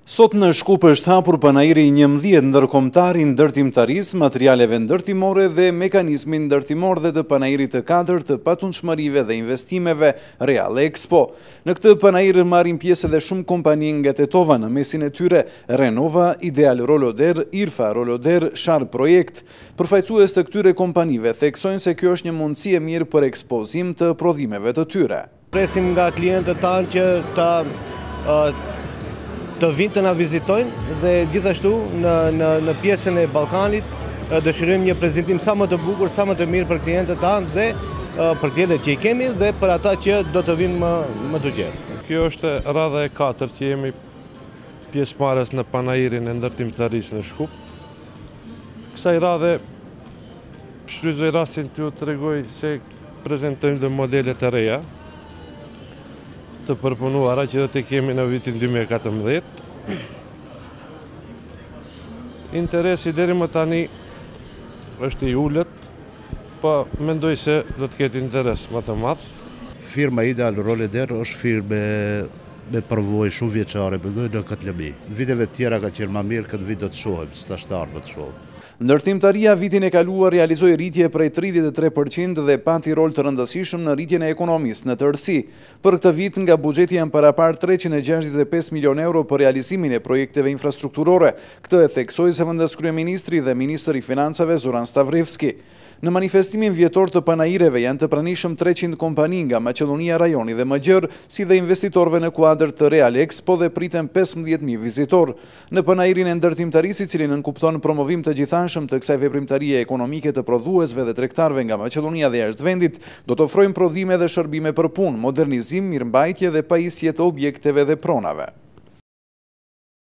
Sot në Shkup është hapur panajiri 11 ndërkombëtar i ndërtimtarisë, materialeve ndërtimore dhe mekanizmi ndërtimor dhe të panajirit të 4 të patundshmërive dhe investimeve Real Expo. Në këtë panajir marrin pjesë edhe shumë kompani nga Tetova, në mesin e tyre Renova, Ideal Roloder, Irfa Roloder, Sharp Projekt. Përfaqësues të këtyre kompanive theksojnë se kjo është një mundësi e mirë për ekspozim të prodhimeve të tyre. Presim nga klientët tanë që të vinë të na vizitojnë dhe gjithashtu në pjesën e Ballkanit dëshirojmë një prezantim sa më të bukur, sa më të mirë për klientët tanë dhe për klientët që i kemi dhe për ata që do të vinë më të gjerë. Kjo është radha e 4 që jemi pjesëmarrës në panajirin e ndërtimtarisë në Shkup. Kësaj radhe shfrytëzoj rastin t'ju tregoj se prezantojmë dhe modelet e reja të përpunuara që do të kemi në vitin 2014. Interesi deri më tani është i ulët, po mendoj se do të ketë interes më të madh. Firma Ideal Roloder është firmë me përvojë shumë vjeçare, mendoj në këtë lëmi. Viteve tjera ka qenë më mirë, këtë vit do të shohim, s'ta shtarë të shohim. Ndërtimtaria vitin e kaluar realizoi rritje prej 33% dhe pati rol të rëndësishëm në rritjen e ekonomisë në tërësi. Për këtë vit nga buxheti janë parapar 365 milion euro për realizimin e projekteve infrastrukturore. Këtë e theksoi zëvendës kryeministri dhe ministri i financave Zoran Stavrevski. Në manifestimin vjetor të panajireve janë të pranishëm 300 kompani nga Maqedonia, rajoni dhe Mëgjer, si dhe investitorve në kuadër të Real Expo dhe priten 15.000 vizitor. Në panajirin e ndërtimtarisë, i cili nënkupton promovim të gjithanshëm të kësaj veprimtarie ekonomike të prodhuesve dhe tregtarëve nga Maqedonia dhe jashtë vendit, do të ofrojnë prodhime dhe shërbime për punë, modernizim, mirëmbajtje dhe pajisje të objekteve dhe pronave.